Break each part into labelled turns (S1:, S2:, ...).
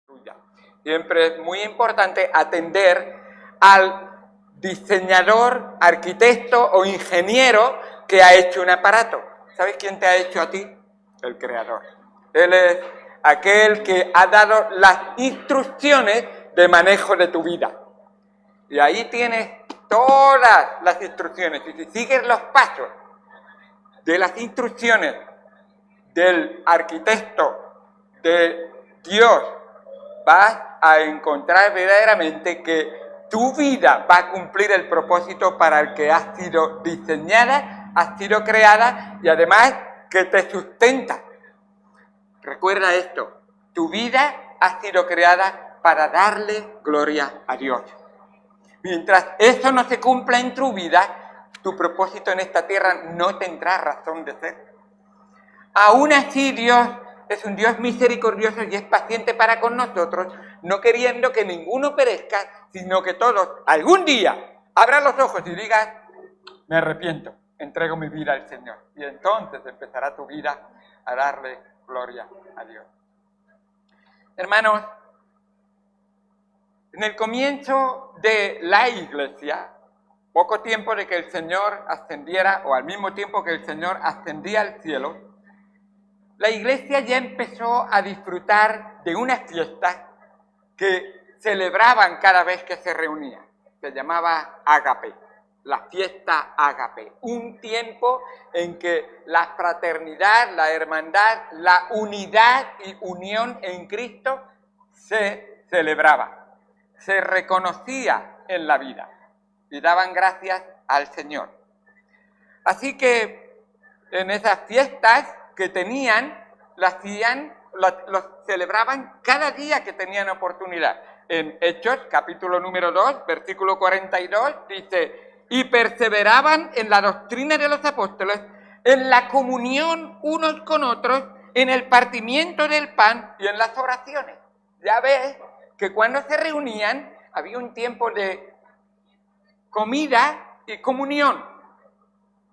S1: tuya. Siempre es muy importante atender al diseñador, arquitecto o ingeniero que ha hecho un aparato. ¿Sabes quién te ha hecho a ti? El creador. Él es aquel que ha dado las instrucciones de manejo de tu vida. Y ahí tienes todas las instrucciones. Y si sigues los pasos de las instrucciones del arquitecto, de Dios, vas a encontrar verdaderamente que tu vida va a cumplir el propósito para el que has sido diseñada, has sido creada y además que te sustenta. Recuerda esto, tu vida ha sido creada para darle gloria a Dios. Mientras eso no se cumpla en tu vida, tu propósito en esta tierra no tendrá razón de ser. Aún así, Dios es un Dios misericordioso y es paciente para con nosotros, no queriendo que ninguno perezca, sino que todos algún día abran los ojos y digan, me arrepiento, entrego mi vida al Señor. Y entonces empezará tu vida a darle gloria a Dios. Hermanos, en el comienzo de la Iglesia, poco tiempo de que el Señor ascendiera, o al mismo tiempo que el Señor ascendía al cielo, la Iglesia ya empezó a disfrutar de una fiesta que celebraban cada vez que se reunía. Se llamaba Ágape, la fiesta Ágape. Un tiempo en que la fraternidad, la hermandad, la unidad y unión en Cristo se celebraba. Se reconocía en la vida y daban gracias al Señor. Así que en esas fiestas que tenían, las celebraban cada día que tenían oportunidad. En Hechos, capítulo número 2, versículo 42, dice, y perseveraban en la doctrina de los apóstoles, en la comunión unos con otros, en el partimiento del pan y en las oraciones. Ya ves que cuando se reunían había un tiempo de comida y comunión.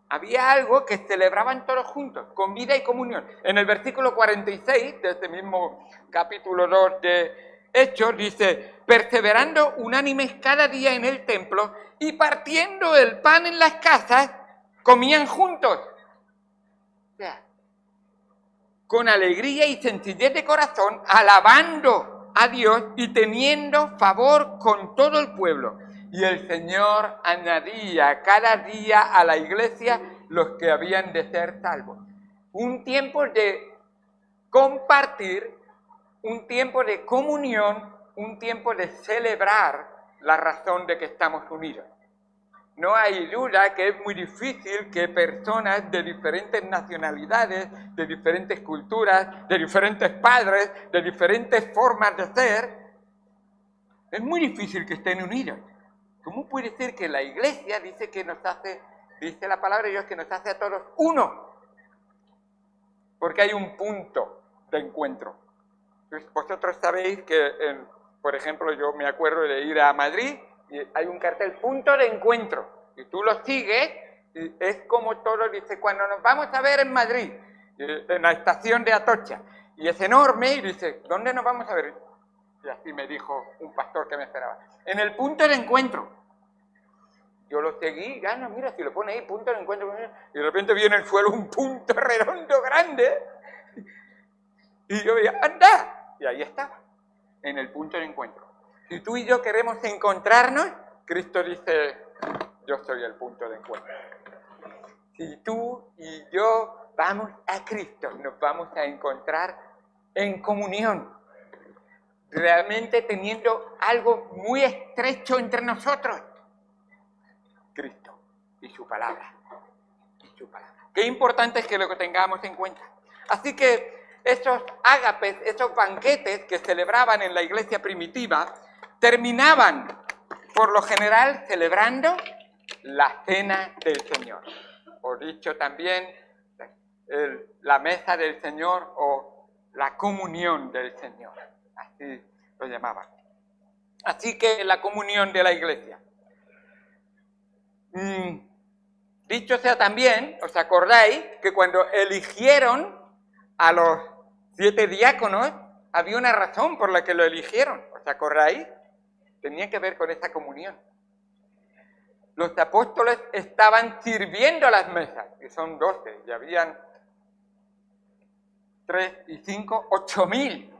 S1: Había algo que celebraban todos juntos, comida y comunión. En el versículo 46 de este mismo capítulo 2 de Hechos dice, perseverando unánimes cada día en el templo y partiendo el pan en las casas, comían juntos. O sea, con alegría y sencillez de corazón, alabando a Dios y teniendo favor con todo el pueblo. Y el Señor añadía cada día a la iglesia los que habían de ser salvos. Un tiempo de compartir, un tiempo de comunión, un tiempo de celebrar la razón de que estamos unidos. No hay duda que es muy difícil que personas de diferentes nacionalidades, de diferentes culturas, de diferentes padres, de diferentes formas de ser, es muy difícil que estén unidos. ¿Cómo puede ser que la Iglesia dice la palabra de Dios que nos hace a todos uno? Porque hay un punto de encuentro. Vosotros sabéis que, por ejemplo, yo me acuerdo de ir a Madrid y hay un cartel, punto de encuentro. Y tú lo sigues y es como todo, dice, cuando nos vamos a ver en Madrid, en la estación de Atocha. Y es enorme y dice, ¿dónde nos vamos a ver? Y así me dijo un pastor que me esperaba. En el punto de encuentro. Yo lo seguí, no, mira, si lo pone ahí, punto de encuentro. Y de repente viene el suelo un punto redondo grande. Y yo veía, anda. Y ahí estaba, en el punto de encuentro. Si tú y yo queremos encontrarnos, Cristo dice, yo soy el punto de encuentro. Si tú y yo vamos a Cristo, nos vamos a encontrar en comunión. Realmente teniendo algo muy estrecho entre nosotros. Cristo y su palabra. Qué importante es que lo tengamos en cuenta. Así que esos ágapes, esos banquetes que celebraban en la iglesia primitiva, terminaban, por lo general, celebrando la cena del Señor. O dicho también, la mesa del Señor o la comunión del Señor. Así lo llamaban. Así que la comunión de la iglesia. Dicho sea también, ¿os acordáis que cuando eligieron a los 7 diáconos, había una razón por la que lo eligieron. ¿Os acordáis? Tenía que ver con esa comunión. Los apóstoles estaban sirviendo las mesas, que son 12, y habían 3 y 5, 8.000.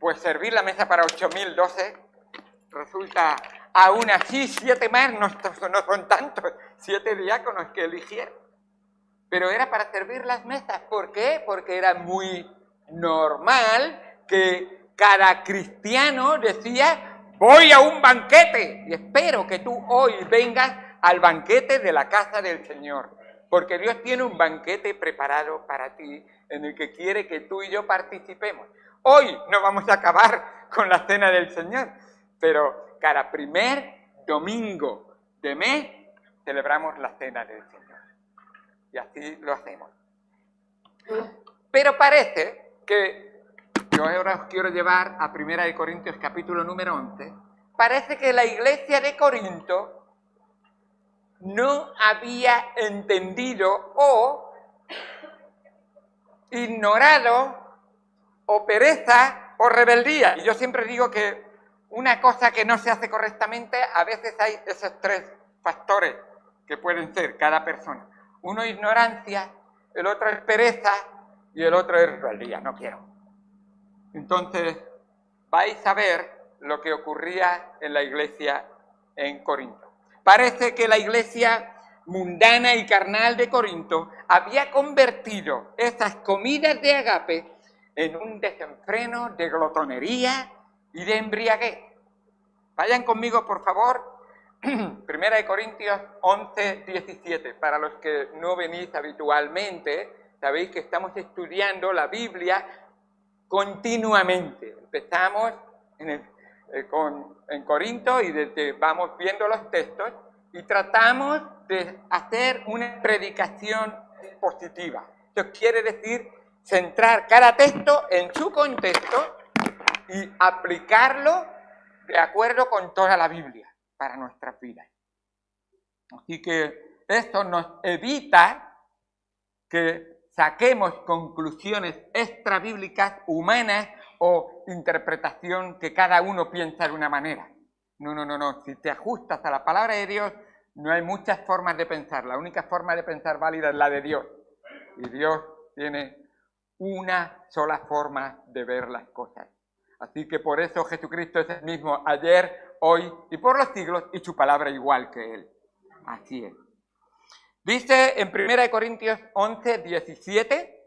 S1: Pues servir la mesa para 8.000, 12, resulta aún así 7 más, no son tantos, 7 diáconos que eligieron. Pero era para servir las mesas. ¿Por qué? Porque era muy normal que cada cristiano decía: voy a un banquete y espero que tú hoy vengas al banquete de la casa del Señor, porque Dios tiene un banquete preparado para ti en el que quiere que tú y yo participemos. Hoy no vamos a acabar con la cena del Señor, pero cada primer domingo de mes celebramos la cena del Señor. Y así lo hacemos. Pero parece que, yo ahora os quiero llevar a 1 Corintios capítulo número 11, parece que la iglesia de Corinto no había entendido o ignorado o pereza o rebeldía. Y yo siempre digo que una cosa que no se hace correctamente, a veces hay esos 3 factores que pueden ser cada persona. Uno es ignorancia, el otro es pereza y el otro es rebeldía, no quiero. Entonces, vais a ver lo que ocurría en la iglesia en Corinto. Parece que la iglesia mundana y carnal de Corinto había convertido esas comidas de agape en un desenfreno de glotonería y de embriaguez. Vayan conmigo, por favor, 1 Corintios 11, 17. Para los que no venís habitualmente, sabéis que estamos estudiando la Biblia continuamente. Empezamos en Corinto y vamos viendo los textos y tratamos de hacer una predicación positiva. Esto quiere decir centrar cada texto en su contexto y aplicarlo de acuerdo con toda la Biblia para nuestras vidas. Así que esto nos evita que saquemos conclusiones extrabíblicas, humanas o interpretación que cada uno piensa de una manera. No. Si te ajustas a la palabra de Dios, no hay muchas formas de pensar. La única forma de pensar válida es la de Dios. Y Dios tiene una sola forma de ver las cosas. Así que por eso Jesucristo es el mismo ayer, hoy y por los siglos, y su palabra igual que Él. Así es. Dice en 1 Corintios 11, 17,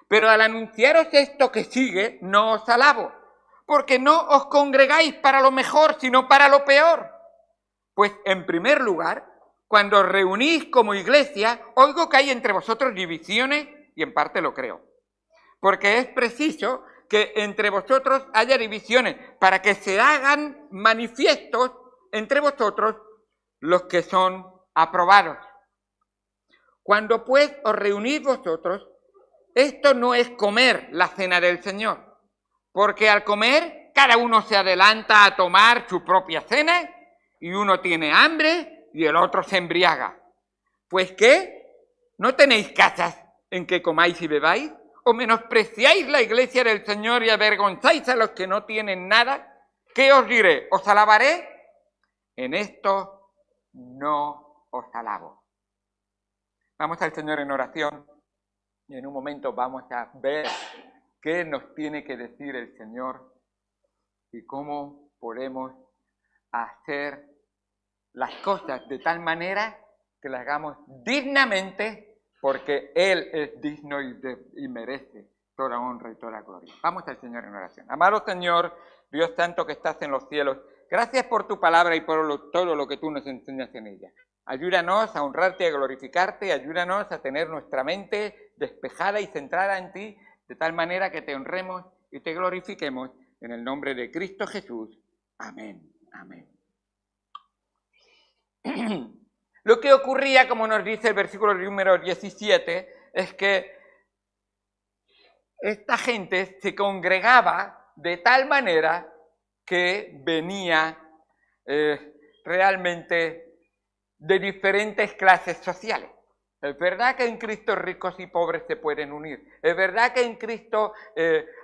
S1: pero al anunciaros esto que sigue, no os alabo, porque no os congregáis para lo mejor, sino para lo peor. Pues en primer lugar, cuando os reunís como iglesia, oigo que hay entre vosotros divisiones, y en parte lo creo, porque es preciso que entre vosotros haya divisiones, para que se hagan manifiestos entre vosotros los que son aprobados. Cuando pues os reunís vosotros, esto no es comer la cena del Señor, porque al comer cada uno se adelanta a tomar su propia cena y uno tiene hambre y el otro se embriaga. ¿Pues qué? ¿No tenéis casas en que comáis y bebáis? ¿O menospreciáis la iglesia del Señor y avergonzáis a los que no tienen nada? ¿Qué os diré? ¿Os alabaré? En esto no os alabo. Vamos al Señor en oración y en un momento vamos a ver qué nos tiene que decir el Señor y cómo podemos hacer las cosas de tal manera que las hagamos dignamente, porque Él es digno y merece toda honra y toda gloria. Vamos al Señor en oración. Amado Señor, Dios santo que estás en los cielos, gracias por tu palabra y por todo lo que tú nos enseñas en ella. Ayúdanos a honrarte y a glorificarte, ayúdanos a tener nuestra mente despejada y centrada en ti, de tal manera que te honremos y te glorifiquemos en el nombre de Cristo Jesús. Amén. Amén. Lo que ocurría, como nos dice el versículo número 17, es que esta gente se congregaba de tal manera que venía realmente de diferentes clases sociales. Es verdad que en Cristo ricos y pobres se pueden unir. Es verdad que en Cristo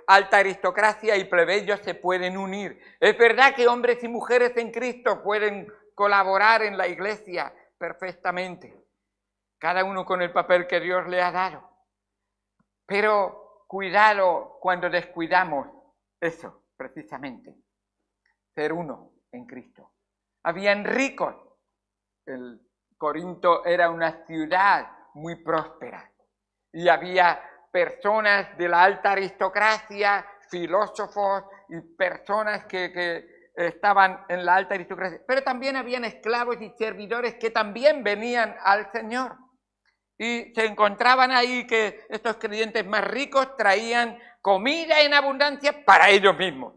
S1: alta aristocracia y plebeyos se pueden unir. Es verdad que hombres y mujeres en Cristo pueden colaborar en la iglesia perfectamente. Cada uno con el papel que Dios le ha dado. Pero cuidado cuando descuidamos eso, precisamente. Ser uno en Cristo. Habían ricos. El Corinto era una ciudad muy próspera y había personas de la alta aristocracia, filósofos y personas que estaban en la alta aristocracia, pero también habían esclavos y servidores que también venían al Señor y se encontraban ahí que estos creyentes más ricos traían comida en abundancia para ellos mismos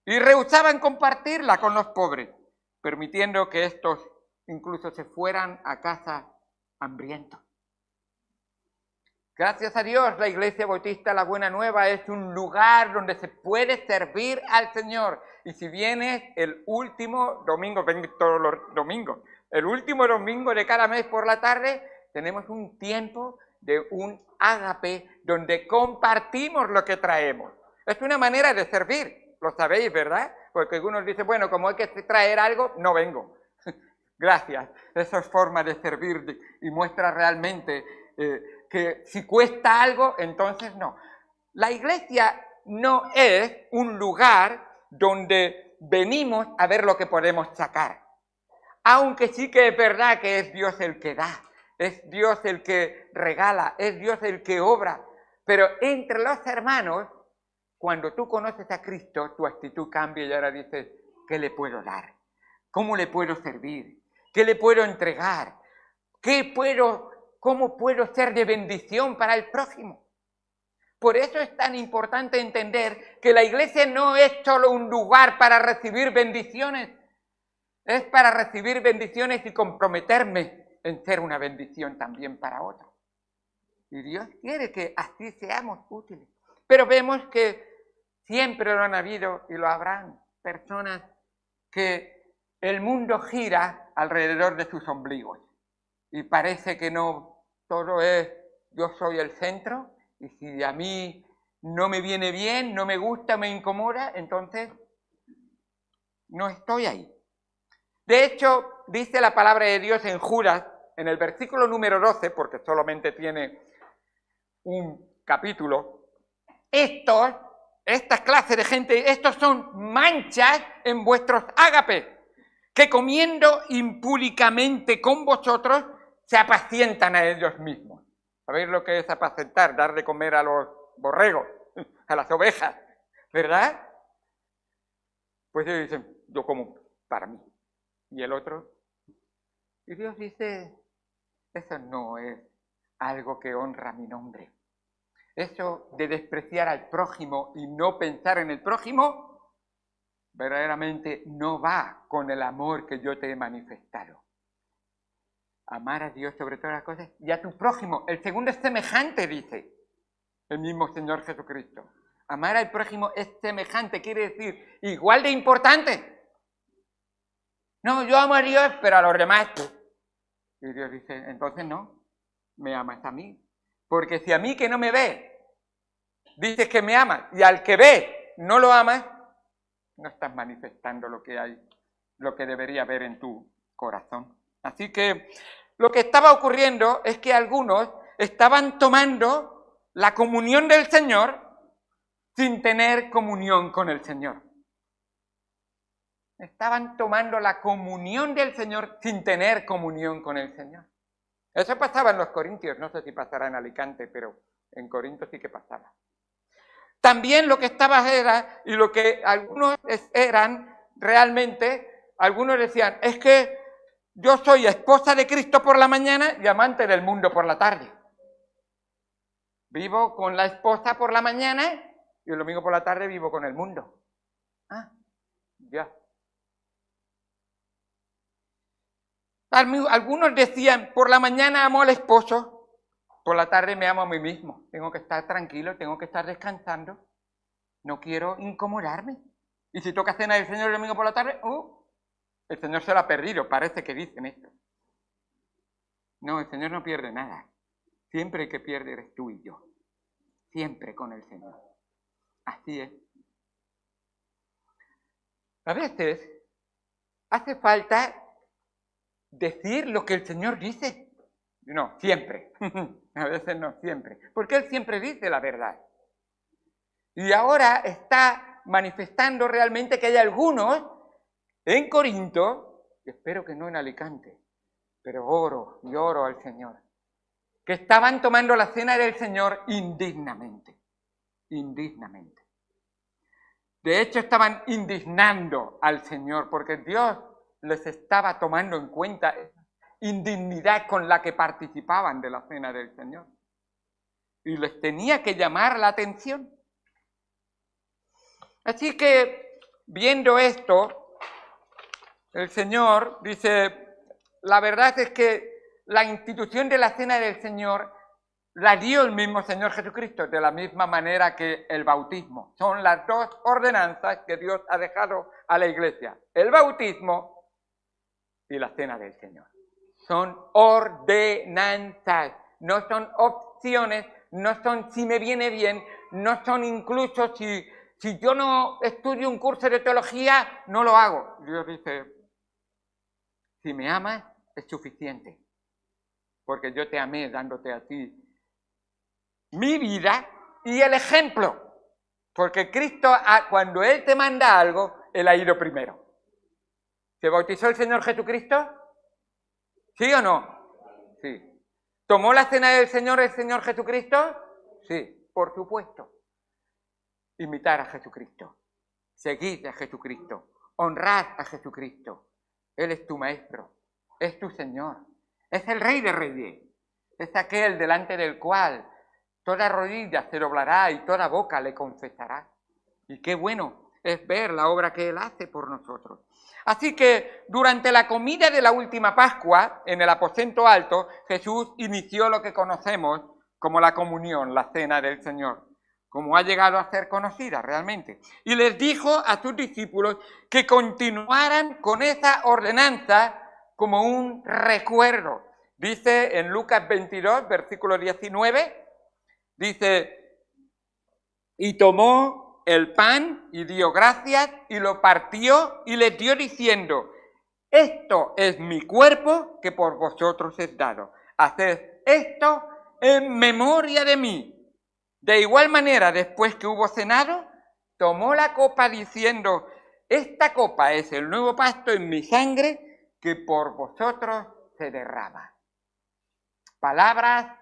S1: y rehusaban compartirla con los pobres, permitiendo que estos incluso se fueran a casa hambrientos. Gracias a Dios, la Iglesia Bautista La Buena Nueva es un lugar donde se puede servir al Señor. Y si vienes el último domingo, ven todos los domingos, el último domingo de cada mes por la tarde, tenemos un tiempo de un ágape donde compartimos lo que traemos. Es una manera de servir, lo sabéis, ¿verdad? Porque algunos dicen, bueno, como hay que traer algo, no vengo. Gracias. Esa es forma de servir y muestra realmente que si cuesta algo, entonces no. La iglesia no es un lugar donde venimos a ver lo que podemos sacar. Aunque sí que es verdad que es Dios el que da, es Dios el que regala, es Dios el que obra. Pero entre los hermanos, cuando tú conoces a Cristo, tu actitud cambia y ahora dices, ¿qué le puedo dar? ¿Cómo le puedo servir? ¿Qué le puedo entregar? ¿Cómo puedo ser de bendición para el prójimo? Por eso es tan importante entender que la iglesia no es solo un lugar para recibir bendiciones, es para recibir bendiciones y comprometerme en ser una bendición también para otros. Y Dios quiere que así seamos útiles. Pero vemos que siempre lo han habido y lo habrán personas que el mundo gira alrededor de sus ombligos y parece que no, todo es yo soy el centro y si a mí no me viene bien, no me gusta, me incomoda, entonces no estoy ahí. De hecho, dice la palabra de Dios en Judas, en el versículo número 12, porque solamente tiene un capítulo, esta clase de gente, estos son manchas en vuestros ágapes, que comiendo impúdicamente con vosotros, se apacientan a ellos mismos. ¿Sabéis lo que es apacentar? Dar de comer a los borregos, a las ovejas, ¿verdad? Pues ellos dicen, yo como para mí. ¿Y el otro? Y Dios dice, eso no es algo que honra mi nombre. Eso de despreciar al prójimo y no pensar en el prójimo, verdaderamente no va con el amor que yo te he manifestado. Amar a Dios sobre todas las cosas y a tu prójimo. El segundo es semejante, dice el mismo Señor Jesucristo. Amar al prójimo es semejante, quiere decir igual de importante. No, yo amo a Dios, pero a los demás. Y Dios dice, entonces no, me amas a mí. Porque si a mí que no me ve, dices que me amas, y al que ve no lo amas, no estás manifestando lo que hay, lo que debería haber en tu corazón. Así que lo que estaba ocurriendo es que algunos estaban tomando la comunión del Señor sin tener comunión con el Señor. Estaban tomando la comunión del Señor sin tener comunión con el Señor. Eso pasaba en los Corintios, no sé si pasará en Alicante, pero en Corinto sí que pasaba. También lo que estaba era, y lo que algunos eran realmente, algunos decían, es que yo soy esposa de Cristo por la mañana y amante del mundo por la tarde. Vivo con la esposa por la mañana y el domingo por la tarde vivo con el mundo. Ah, ya. Algunos decían, por la mañana amo al esposo, por la tarde me amo a mí mismo. Tengo que estar tranquilo, tengo que estar descansando. No quiero incomodarme. Y si toca cena del Señor el domingo por la tarde, el Señor se lo ha perdido, parece que dicen esto. No, el Señor no pierde nada. Siempre el que pierde eres tú y yo. Siempre con el Señor. Así es. A veces hace falta decir lo que el Señor dice. No, siempre. A veces no, siempre. Porque Él siempre dice la verdad. Y ahora está manifestando realmente que hay algunos en Corinto, espero que no en Alicante, pero oro y oro al Señor, que estaban tomando la cena del Señor indignamente. Indignamente. De hecho, estaban indignando al Señor porque Dios les estaba tomando en cuenta indignidad con la que participaban de la cena del Señor. Y les tenía que llamar la atención. Así que, viendo esto, el Señor dice, la verdad es que la institución de la cena del Señor la dio el mismo Señor Jesucristo, de la misma manera que el bautismo. Son las dos ordenanzas que Dios ha dejado a la Iglesia, el bautismo y la cena del Señor. Son ordenanzas, no son opciones, no son si me viene bien, no son incluso si yo no estudio un curso de teología, no lo hago. Dios dice, si me amas, es suficiente, porque yo te amé dándote a ti mi vida y el ejemplo, porque Cristo, cuando Él te manda algo, Él ha ido primero. ¿Se bautizó el Señor Jesucristo? ¿Sí o no? Sí. ¿Tomó la cena del Señor el Señor Jesucristo? Sí, por supuesto. Imitar a Jesucristo, seguid a Jesucristo, honrad a Jesucristo. Él es tu maestro, es tu Señor, es el Rey de Reyes, es aquel delante del cual toda rodilla se doblará y toda boca le confesará. Y qué bueno es ver la obra que Él hace por nosotros. Así que durante la comida de la última Pascua, en el aposento alto, Jesús inició lo que conocemos como la comunión, la cena del Señor, como ha llegado a ser conocida realmente. Y les dijo a sus discípulos que continuaran con esa ordenanza como un recuerdo. Dice en Lucas 22, versículo 19, dice, y tomó el pan y dio gracias y lo partió y les dio diciendo, esto es mi cuerpo que por vosotros es dado. Haced esto en memoria de mí. De igual manera, después que hubo cenado, tomó la copa diciendo, esta copa es el nuevo pacto en mi sangre que por vosotros se derrama. Palabras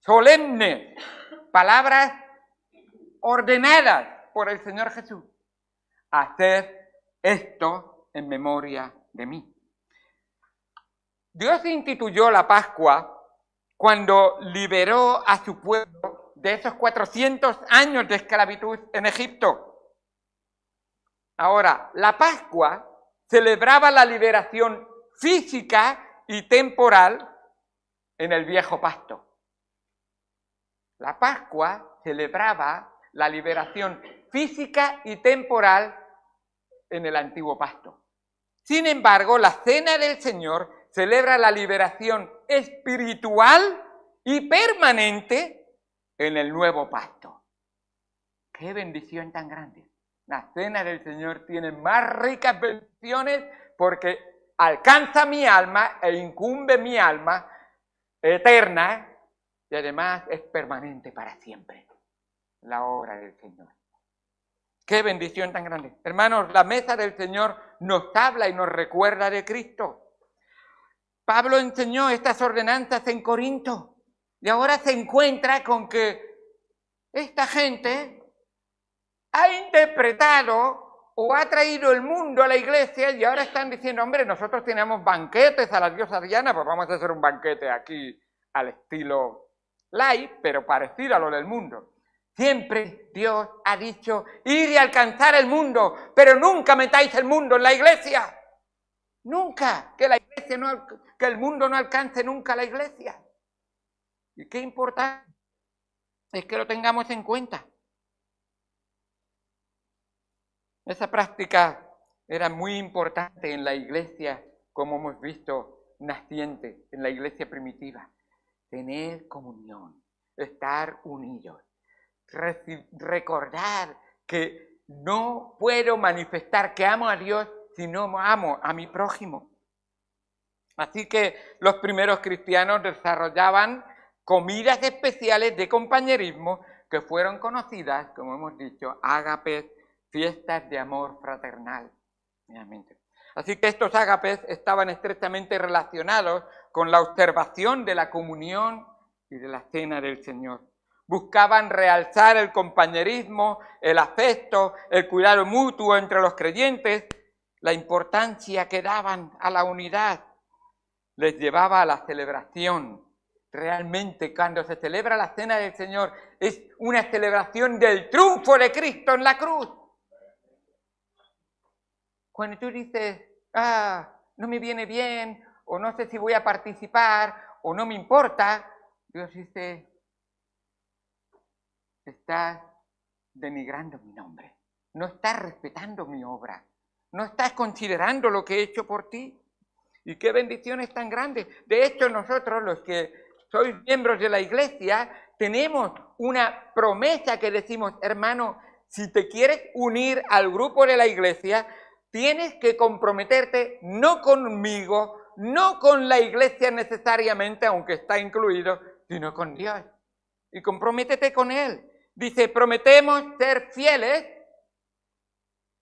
S1: solemnes, palabras ordenadas por el Señor Jesús. Haced esto en memoria de mí. Dios instituyó la Pascua cuando liberó a su pueblo de esos 400 años de esclavitud en Egipto. Ahora, la Pascua celebraba la liberación física y temporal en el viejo pacto. La Pascua celebraba la liberación física y temporal en el antiguo pacto. Sin embargo, la cena del Señor celebra la liberación espiritual y permanente en el nuevo pacto. ¡Qué bendición tan grande! La cena del Señor tiene más ricas bendiciones porque alcanza mi alma e incumbe mi alma eterna y además es permanente para siempre. La obra del Señor. ¡Qué bendición tan grande! Hermanos, la mesa del Señor nos habla y nos recuerda de Cristo. Pablo enseñó estas ordenanzas en Corinto y ahora se encuentra con que esta gente ha interpretado o ha traído el mundo a la iglesia y ahora están diciendo, hombre, nosotros tenemos banquetes a la diosa Diana, pues vamos a hacer un banquete aquí al estilo light, pero parecido a lo del mundo. Siempre Dios ha dicho, ir y alcanzar el mundo, pero nunca metáis el mundo en la iglesia. Nunca, que el mundo no alcance nunca la iglesia. Y qué importante es que lo tengamos en cuenta. Esa práctica era muy importante en la iglesia, como hemos visto naciente en la iglesia primitiva. Tener comunión, estar unidos, recordar que no puedo manifestar que amo a Dios si no amo a mi prójimo. Así que los primeros cristianos desarrollaban comidas especiales de compañerismo que fueron conocidas, como hemos dicho, ágapes, fiestas de amor fraternal. Así que estos ágapes estaban estrechamente relacionados con la observación de la comunión y de la cena del Señor. Buscaban realzar el compañerismo, el afecto, el cuidado mutuo entre los creyentes, la importancia que daban a la unidad. Les llevaba a la celebración. Realmente, cuando se celebra la cena del Señor, es una celebración del triunfo de Cristo en la cruz. Cuando tú dices, no me viene bien, o no sé si voy a participar, o no me importa, Dios dice, estás denigrando mi nombre, no estás respetando mi obra, no estás considerando lo que he hecho por ti. Y qué bendiciones tan grandes. De hecho, nosotros, los que sois miembros de la iglesia, tenemos una promesa que decimos, hermano, si te quieres unir al grupo de la iglesia, tienes que comprometerte no conmigo, no con la iglesia necesariamente, aunque está incluido, sino con Dios. Y comprométete con Él. Dice, prometemos ser fieles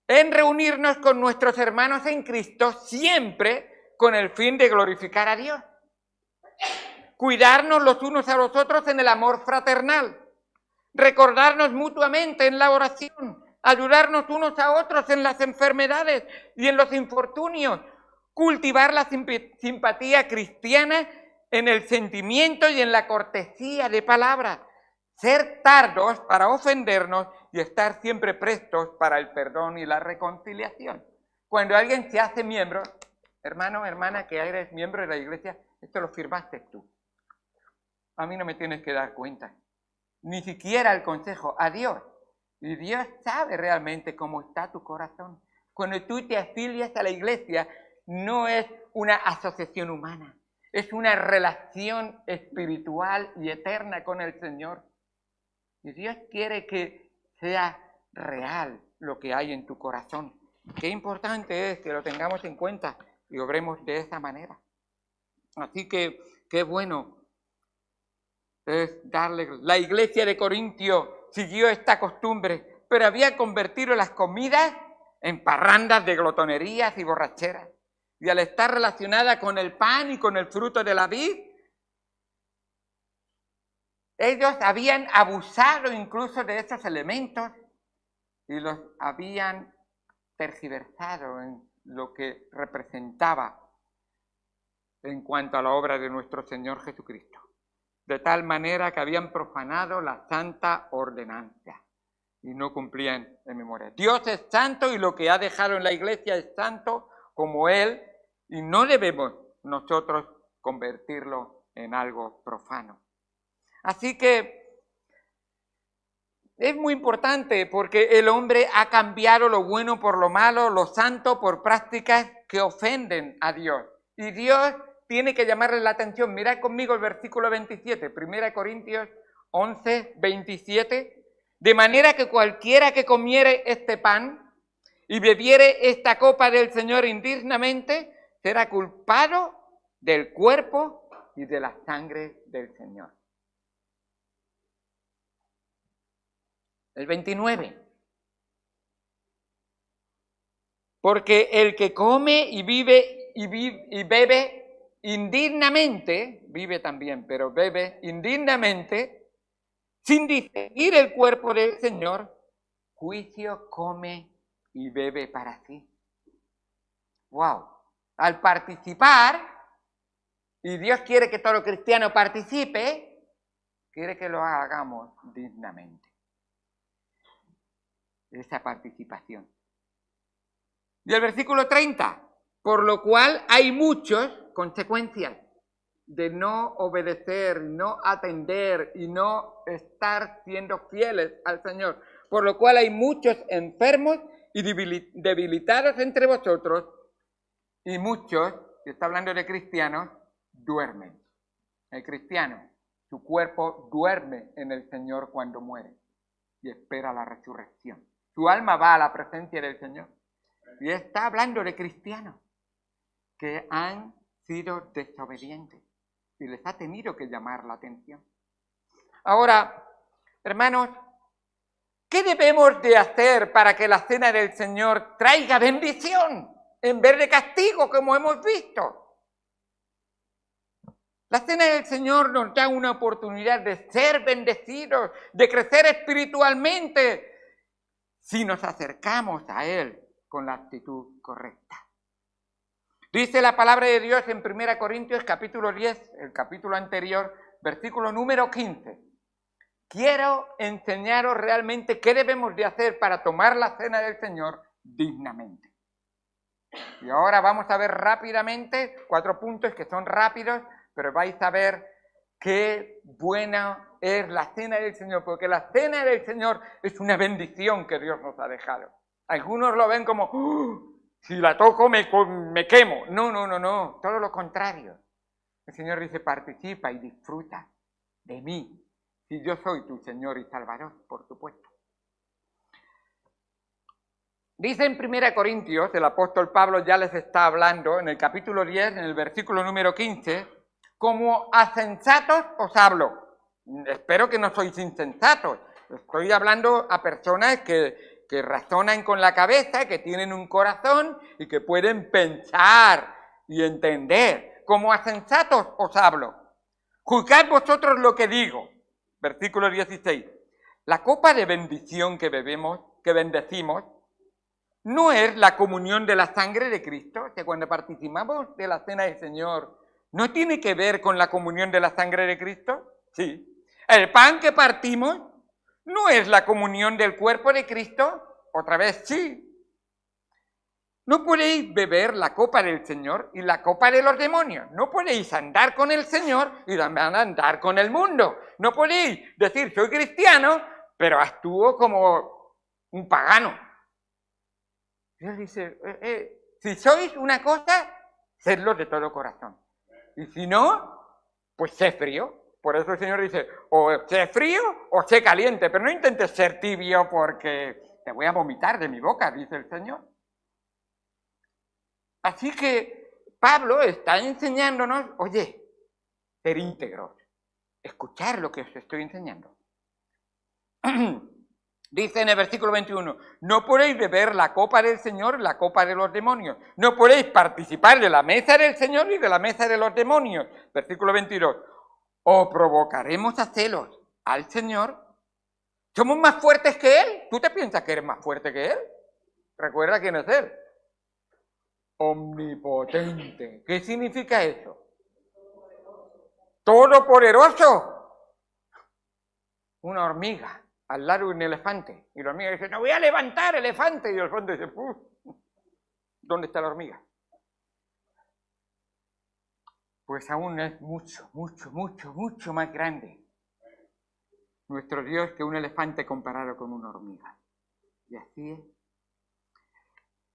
S1: en reunirnos con nuestros hermanos en Cristo siempre con el fin de glorificar a Dios. Cuidarnos los unos a los otros en el amor fraternal. Recordarnos mutuamente en la oración. Ayudarnos unos a otros en las enfermedades y en los infortunios. Cultivar la simpatía cristiana en el sentimiento y en la cortesía de palabra. Ser tardos para ofendernos y estar siempre prestos para el perdón y la reconciliación. Cuando alguien se hace miembro, hermano, hermana, que eres miembro de la iglesia, esto lo firmaste tú. A mí no me tienes que dar cuenta. Ni siquiera el consejo, a Dios. Y Dios sabe realmente cómo está tu corazón. Cuando tú te afilias a la iglesia, no es una asociación humana. Es una relación espiritual y eterna con el Señor. Y Dios quiere que sea real lo que hay en tu corazón. Qué importante es que lo tengamos en cuenta y obremos de esa manera. Así que, qué bueno es darle. La iglesia de Corintio siguió esta costumbre, pero había convertido las comidas en parrandas de glotonerías y borracheras. Y al estar relacionada con el pan y con el fruto de la vid, ellos habían abusado incluso de esos elementos y los habían tergiversado en lo que representaba en cuanto a la obra de nuestro Señor Jesucristo. De tal manera que habían profanado la santa ordenanza y no cumplían en memoria. Dios es santo y lo que ha dejado en la iglesia es santo como Él, y no debemos nosotros convertirlo en algo profano. Así que es muy importante porque el hombre ha cambiado lo bueno por lo malo, lo santo por prácticas que ofenden a Dios. Y Dios tiene que llamarle la atención. Mirad conmigo el versículo 27, 1 Corintios 11, 27. De manera que cualquiera que comiere este pan y bebiere esta copa del Señor indignamente, será culpado del cuerpo y de la sangre del Señor. El 29. Porque el que come y vive y bebe indignamente, vive también, pero bebe indignamente, sin discernir el cuerpo del Señor, juicio come y bebe para sí. ¡Wow! Al participar, y Dios quiere que todo cristiano participe, quiere que lo hagamos dignamente. Esa participación. Y el versículo 30, por lo cual hay muchas consecuencias de no obedecer, no atender y no estar siendo fieles al Señor. Por lo cual hay muchos enfermos y debilitados entre vosotros y muchos y está hablando de cristianos, duermen. El cristiano, su cuerpo duerme en el Señor cuando muere y espera la resurrección. Su alma va a la presencia del Señor. Y está hablando de cristianos que han sido desobedientes y les ha tenido que llamar la atención. Ahora, hermanos, ¿qué debemos de hacer para que la cena del Señor traiga bendición en vez de castigo, como hemos visto? La cena del Señor nos da una oportunidad de ser bendecidos, de crecer espiritualmente, si nos acercamos a Él con la actitud correcta. Dice la palabra de Dios en 1 Corintios capítulo 10, el capítulo anterior, versículo número 15. Quiero enseñaros realmente qué debemos de hacer para tomar la cena del Señor dignamente. Y ahora vamos a ver rápidamente 4 puntos que son rápidos, pero vais a ver qué buena es la cena del Señor, porque la cena del Señor es una bendición que Dios nos ha dejado. Algunos lo ven como, si la toco me quemo. No, todo lo contrario. El Señor dice, participa y disfruta de mí, si yo soy tu Señor y Salvador, por supuesto. Dice en 1 Corintios, el apóstol Pablo ya les está hablando, en el capítulo 10, en el versículo número 15, como a sensatos os hablo. Espero que no sois insensatos. Estoy hablando a personas que razonan con la cabeza, que tienen un corazón y que pueden pensar y entender. Como a sensatos os hablo. Juzgad vosotros lo que digo. Versículo 16. La copa de bendición que bendecimos, no es la comunión de la sangre de Cristo. O sea, cuando participamos de la cena del Señor, ¿no tiene que ver con la comunión de la sangre de Cristo? Sí. El pan que partimos no es la comunión del cuerpo de Cristo. Otra vez, sí. No podéis beber la copa del Señor y la copa de los demonios. No podéis andar con el Señor y también andar con el mundo. No podéis decir, soy cristiano, pero actúo como un pagano. Dios dice, si sois una cosa, sedlo de todo corazón. Y si no, pues sé frío. Por eso el Señor dice, o sé frío o sé caliente, pero no intentes ser tibio porque te voy a vomitar de mi boca, dice el Señor. Así que Pablo está enseñándonos, oye, ser íntegros, escuchar lo que os estoy enseñando. Dice en el versículo 21, no podéis beber la copa del Señor, la copa de los demonios. No podéis participar de la mesa del Señor y de la mesa de los demonios. Versículo 22, o provocaremos a celos al Señor. ¿Somos más fuertes que Él? ¿Tú te piensas que eres más fuerte que Él? Recuerda quién es Él. Omnipotente. ¿Qué significa eso? Todopoderoso. Una hormiga al lado de un elefante. Y la hormiga dice, no voy a levantar elefante. Y el elefante dice, ¿dónde está la hormiga? Pues aún es mucho más grande nuestro Dios que un elefante comparado con una hormiga. Y así es.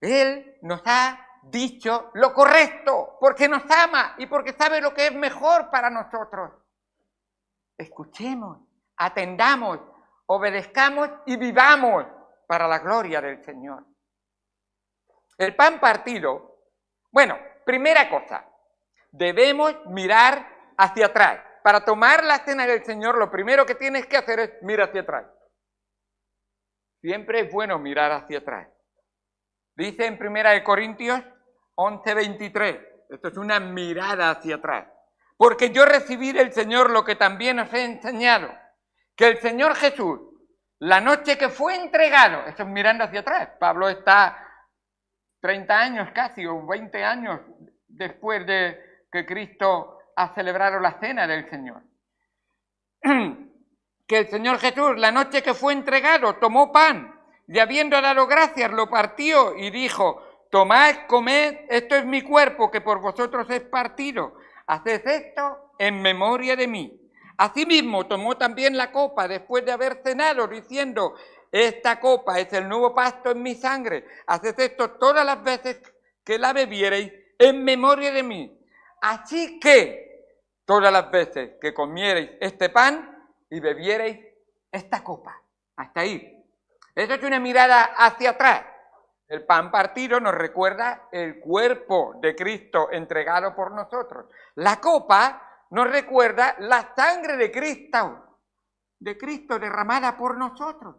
S1: Él nos ha dicho lo correcto, porque nos ama y porque sabe lo que es mejor para nosotros. Escuchemos, atendamos, obedezcamos y vivamos para la gloria del Señor. El pan partido, bueno, primera cosa, debemos mirar hacia atrás. Para tomar la cena del Señor, lo primero que tienes que hacer es mirar hacia atrás. Siempre es bueno mirar hacia atrás. Dice en 1 Corintios 11:23, esto es una mirada hacia atrás. Porque yo recibí del Señor lo que también os he enseñado, que el Señor Jesús, la noche que fue entregado, esto es mirando hacia atrás, Pablo está 30 años casi, o 20 años después de que Cristo ha celebrado la cena del Señor. Que el Señor Jesús, la noche que fue entregado, tomó pan, y habiendo dado gracias, lo partió y dijo, tomad, comed, esto es mi cuerpo que por vosotros es partido. Haced esto en memoria de mí. Asimismo, tomó también la copa después de haber cenado, diciendo, esta copa es el nuevo pacto en mi sangre. Haced esto todas las veces que la bebiereis en memoria de mí. Así que todas las veces que comiereis este pan y bebiereis esta copa. Hasta ahí. Eso es una mirada hacia atrás. El pan partido nos recuerda el cuerpo de Cristo entregado por nosotros. La copa nos recuerda la sangre de Cristo derramada por nosotros.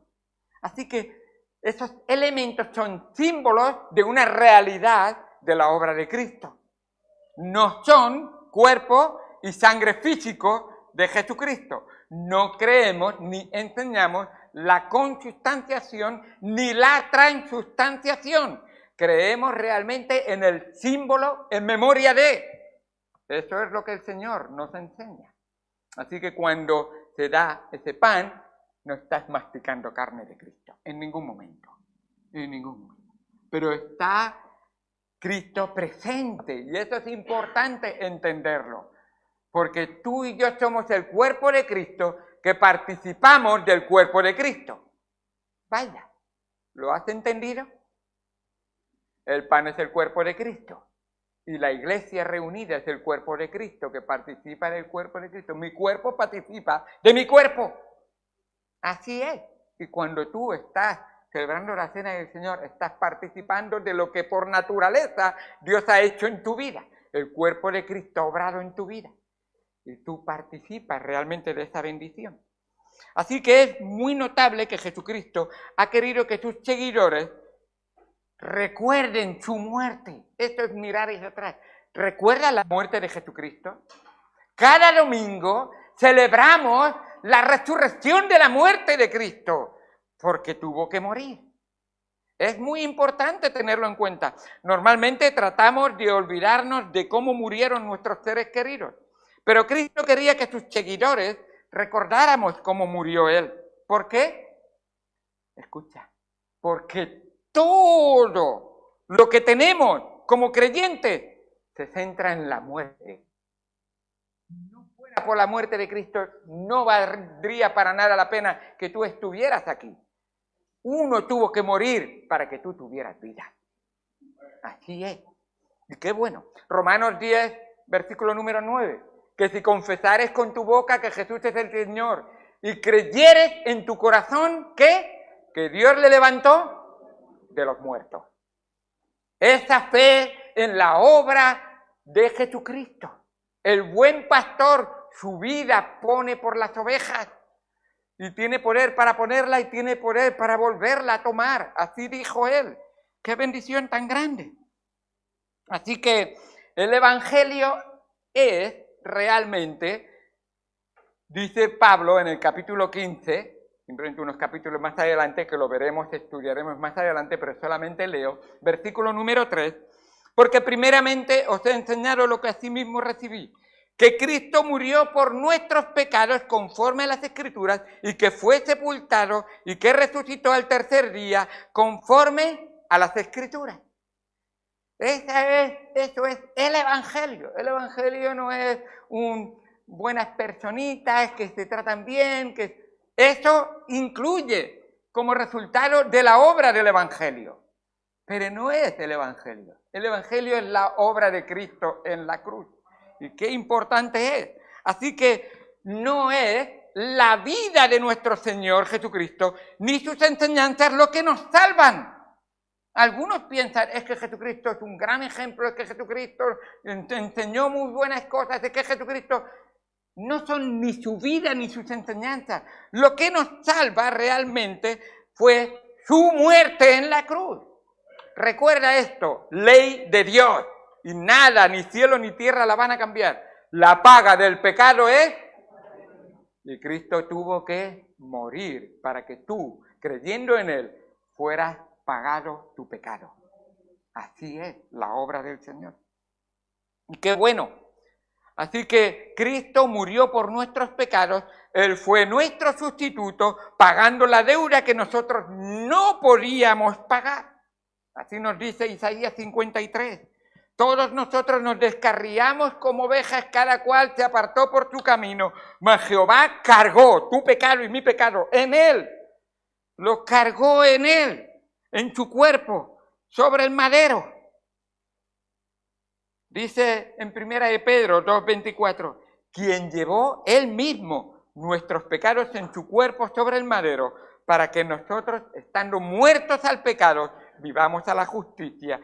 S1: Así que esos elementos son símbolos de una realidad de la obra de Cristo. No son cuerpo y sangre físico de Jesucristo. No creemos ni enseñamos la consustanciación ni la transustanciación. Creemos realmente en el símbolo en memoria de. Eso es lo que el Señor nos enseña. Así que cuando se da ese pan, no estás masticando carne de Cristo. En ningún momento. En ningún momento. Pero está Cristo presente. Y eso es importante entenderlo. Porque tú y yo somos el cuerpo de Cristo que participamos del cuerpo de Cristo. Vaya, ¿lo has entendido? El pan es el cuerpo de Cristo. Y la iglesia reunida es el cuerpo de Cristo que participa del cuerpo de Cristo. Mi cuerpo participa de mi cuerpo. Así es. Y cuando tú estás celebrando la cena del Señor, estás participando de lo que por naturaleza Dios ha hecho en tu vida. El cuerpo de Cristo ha obrado en tu vida. Y tú participas realmente de esa bendición. Así que es muy notable que Jesucristo ha querido que sus seguidores recuerden su muerte. Esto es mirar hacia atrás. ¿Recuerda la muerte de Jesucristo? Cada domingo celebramos la resurrección de la muerte de Cristo, porque tuvo que morir. Es muy importante tenerlo en cuenta. Normalmente tratamos de olvidarnos de cómo murieron nuestros seres queridos. Pero Cristo quería que sus seguidores recordáramos cómo murió Él. ¿Por qué? Escucha, porque todo lo que tenemos como creyentes se centra en la muerte. Si no fuera por la muerte de Cristo, no valdría para nada la pena que tú estuvieras aquí. Uno tuvo que morir para que tú tuvieras vida. Así es. Y qué bueno. Romanos 10, versículo número 9. Que si confesares con tu boca que Jesús es el Señor y creyeres en tu corazón que Dios le levantó de los muertos. Esa fe en la obra de Jesucristo. El buen pastor su vida pone por las ovejas y tiene poder para ponerla y tiene poder para volverla a tomar. Así dijo él. ¡Qué bendición tan grande! Así que el Evangelio es realmente, dice Pablo en el capítulo 15, simplemente unos capítulos más adelante, que lo veremos, estudiaremos más adelante, pero solamente leo, versículo número 3, porque primeramente os he enseñado lo que asimismo recibí, que Cristo murió por nuestros pecados conforme a las Escrituras, y que fue sepultado, y que resucitó al tercer día conforme a las Escrituras. Eso es el Evangelio. El Evangelio no es buenas personitas que se tratan bien, eso incluye como resultado de la obra del Evangelio. Pero no es el Evangelio. El Evangelio es la obra de Cristo en la cruz. Y qué importante es. Así que no es la vida de nuestro Señor Jesucristo ni sus enseñanzas lo que nos salvan. Algunos piensan, es que Jesucristo es un gran ejemplo, es que Jesucristo enseñó muy buenas cosas, es que Jesucristo no son ni su vida ni sus enseñanzas. Lo que nos salva realmente fue su muerte en la cruz. Recuerda esto, ley de Dios, y nada, ni cielo ni tierra la van a cambiar. La paga del pecado es, y Cristo tuvo que morir para que tú, creyendo en Él, fueras pagado tu pecado. Así es la obra del Señor. Y qué bueno. Así que Cristo murió por nuestros pecados, Él fue nuestro sustituto, pagando la deuda que nosotros no podíamos pagar. Así nos dice Isaías 53. Todos nosotros nos descarriamos como ovejas, cada cual se apartó por su camino, mas Jehová cargó tu pecado y mi pecado en Él. Lo cargó en Él, en su cuerpo, sobre el madero. Dice en 1 de Pedro 2:24, quien llevó él mismo nuestros pecados en su cuerpo sobre el madero, para que nosotros, estando muertos al pecado, vivamos a la justicia,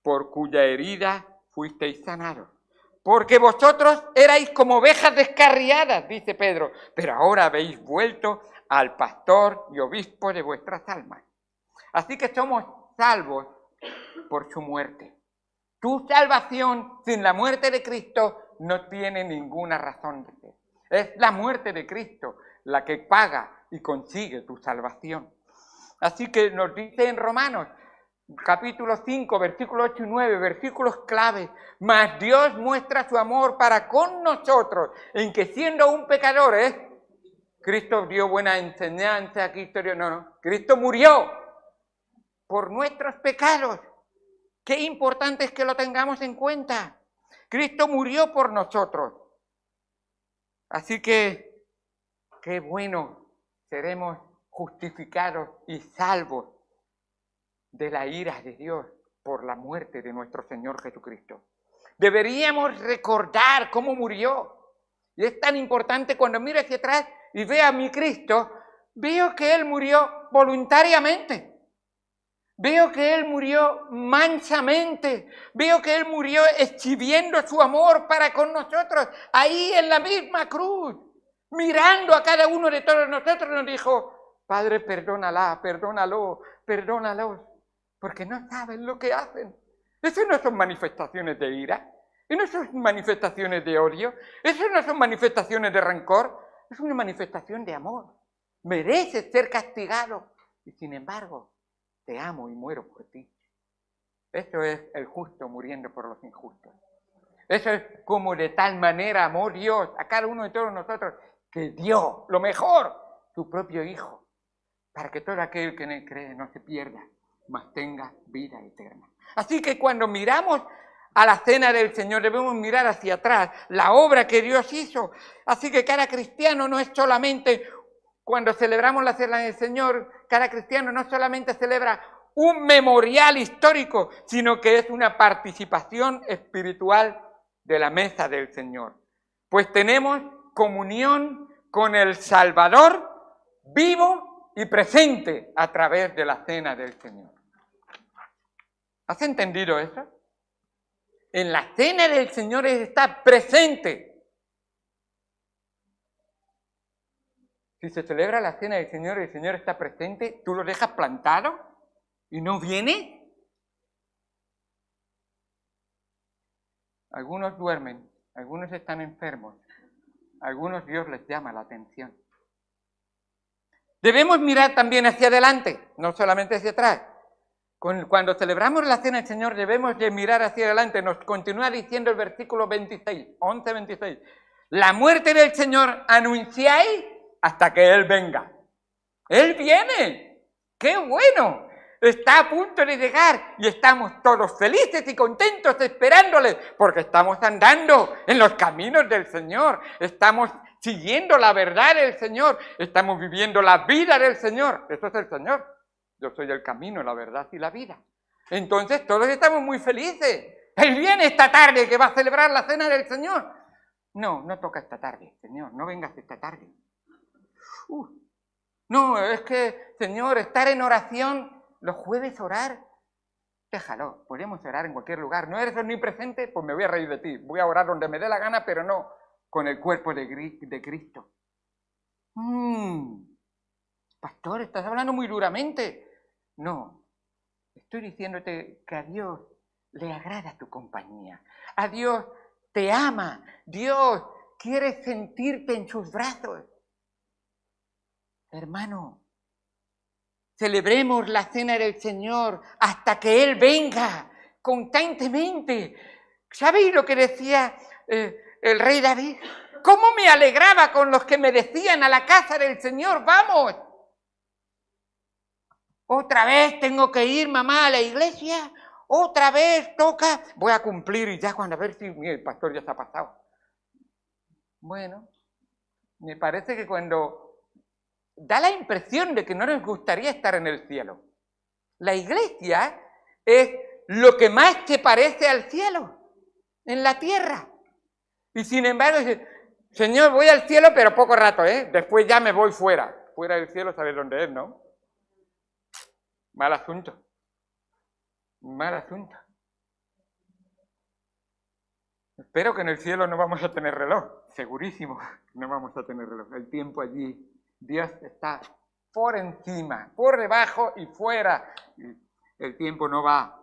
S1: por cuya herida fuisteis sanados. Porque vosotros erais como ovejas descarriadas, dice Pedro, pero ahora habéis vuelto al pastor y obispo de vuestras almas. Así que somos salvos por su muerte. Tu salvación sin la muerte de Cristo no tiene ninguna razón de ser. Es la muerte de Cristo la que paga y consigue tu salvación. Así que nos dice en Romanos, capítulo 5, versículos 8 y 9, versículos claves. Mas Dios muestra su amor para con nosotros, en que siendo aún pecadores, Cristo dio buena enseñanza, Cristo murió por nuestros pecados. Qué importante es que lo tengamos en cuenta. Cristo murió por nosotros. Así que, qué bueno, seremos justificados y salvos de la ira de Dios por la muerte de nuestro Señor Jesucristo. Deberíamos recordar cómo murió. Y es tan importante cuando miro hacia atrás y veo a mi Cristo, veo que Él murió voluntariamente. Veo que Él murió mansamente. Veo que Él murió exhibiendo su amor para con nosotros. Ahí en la misma cruz. Mirando a cada uno de todos nosotros nos dijo, Padre, perdónala, perdónalo, perdónalos. Porque no saben lo que hacen. Esas no son manifestaciones de ira. Y no son manifestaciones de odio. Esas no son manifestaciones de rencor. Es una manifestación de amor. Mereces ser castigado. Y sin embargo, te amo y muero por ti. Eso es el justo muriendo por los injustos. Eso es como de tal manera amó Dios a cada uno de todos nosotros que dio lo mejor, su propio Hijo, para que todo aquel que en Él cree no se pierda, mas tenga vida eterna. Así que cuando miramos a la cena del Señor debemos mirar hacia atrás, la obra que Dios hizo. Así que cada cristiano no es solamente, cuando celebramos la cena del Señor, cada cristiano no solamente celebra un memorial histórico, sino que es una participación espiritual de la mesa del Señor. Pues tenemos comunión con el Salvador vivo y presente a través de la cena del Señor. ¿Has entendido eso? En la cena del Señor está presente. Si se celebra la cena del Señor y el Señor está presente, ¿tú lo dejas plantado y no viene? Algunos duermen, algunos están enfermos, algunos Dios les llama la atención. Debemos mirar también hacia adelante, no solamente hacia atrás. Cuando celebramos la cena del Señor debemos de mirar hacia adelante. Nos continúa diciendo el versículo 26, 11-26. La muerte del Señor anunciáis hasta que Él venga. Él viene. ¡Qué bueno! Está a punto de llegar y estamos todos felices y contentos esperándole porque estamos andando en los caminos del Señor. Estamos siguiendo la verdad del Señor. Estamos viviendo la vida del Señor. Eso es el Señor. Yo soy el camino, la verdad y la vida. Entonces todos estamos muy felices. Él viene esta tarde que va a celebrar la cena del Señor. No, no toca esta tarde, Señor, no vengas esta tarde. No, es que, Señor, estar en oración, los jueves orar, déjalo, podemos orar en cualquier lugar. ¿No eres omnipresente? Pues me voy a reír de ti. Voy a orar donde me dé la gana, pero no con el cuerpo de Cristo. Pastor, estás hablando muy duramente. No, estoy diciéndote que a Dios le agrada tu compañía. A Dios te ama. Dios quiere sentirte en sus brazos. Hermano, celebremos la cena del Señor hasta que Él venga constantemente. ¿Sabéis lo que decía el rey David? ¿Cómo me alegraba con los que me decían a la casa del Señor, vamos? Otra vez tengo que ir, mamá, a la iglesia. Otra vez toca. Voy a cumplir y ya cuando a ver si el pastor ya está pasado. Bueno, me parece que cuando da la impresión de que no nos gustaría estar en el cielo. La iglesia es lo que más se parece al cielo. en la tierra. Y sin embargo dice, Señor, voy al cielo, pero poco rato, después ya me voy fuera. Fuera del cielo, ¿sabes dónde es, no? Mal asunto. Mal asunto. Espero que en el cielo no vamos a tener reloj. Segurísimo no vamos a tener reloj. El tiempo allí, Dios está por encima, por debajo y fuera. El tiempo no va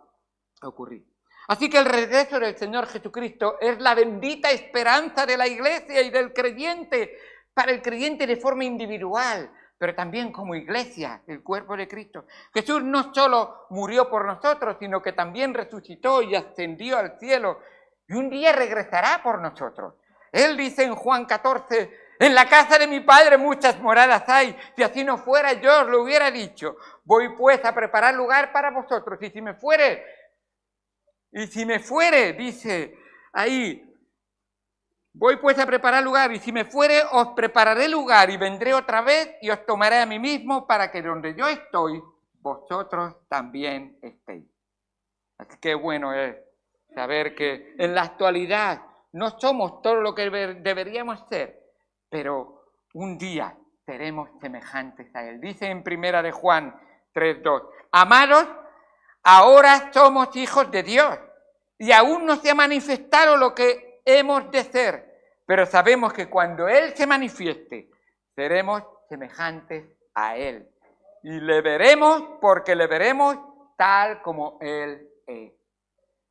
S1: a ocurrir. Así que el regreso del Señor Jesucristo es la bendita esperanza de la iglesia y del creyente, para el creyente de forma individual, pero también como iglesia, el cuerpo de Cristo. Jesús no solo murió por nosotros, sino que también resucitó y ascendió al cielo, y un día regresará por nosotros. Él dice en Juan 14, en la casa de mi Padre muchas moradas hay, si así no fuera yo os lo hubiera dicho. Voy pues a preparar lugar para vosotros, y si me fuere, dice ahí, voy pues a preparar lugar, y si me fuere os prepararé lugar, y vendré otra vez y os tomaré a mí mismo, para que donde yo estoy, vosotros también estéis. Así que bueno es saber que en la actualidad no somos todo lo que deberíamos ser, pero un día seremos semejantes a Él. Dice en 1 de Juan 3:2, amados, ahora somos hijos de Dios y aún no se ha manifestado lo que hemos de ser, pero sabemos que cuando Él se manifieste, seremos semejantes a Él. Y le veremos porque le veremos tal como Él es.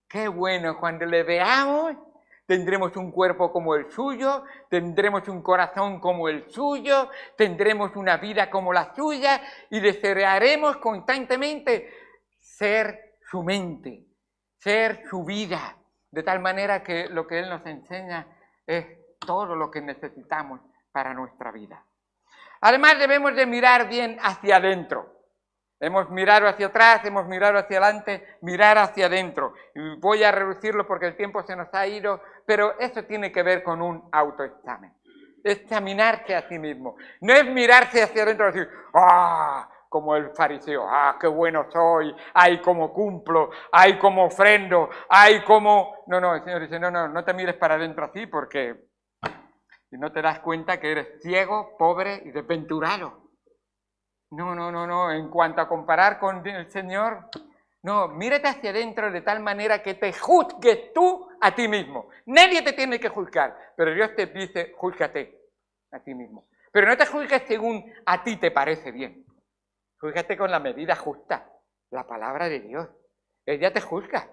S1: Qué bueno, cuando le veamos, tendremos un cuerpo como el suyo, tendremos un corazón como el suyo, tendremos una vida como la suya y desearemos constantemente ser su mente, ser su vida, de tal manera que lo que Él nos enseña es todo lo que necesitamos para nuestra vida. Además debemos de mirar bien hacia adentro. Hemos mirado hacia atrás, hemos mirado hacia adelante, mirar hacia adentro. Voy a reducirlo porque el tiempo se nos ha ido, pero eso tiene que ver con un autoexamen. Examinarse a sí mismo. No es mirarse hacia adentro y decir, ¡ah! Como el fariseo, ¡ah, qué bueno soy! ¡Ay, cómo cumplo! ¡Ay, cómo ofrendo! ¡Ay, cómo! No, el Señor dice, no te mires para adentro así porque si no te das cuenta que eres ciego, pobre y desventurado. No, en cuanto a comparar con el Señor, no, mírate hacia adentro de tal manera que te juzgues tú a ti mismo. Nadie te tiene que juzgar, pero Dios te dice, júzgate a ti mismo. Pero no te juzgues según a ti te parece bien. Júzgate con la medida justa, la palabra de Dios. Ella te juzga.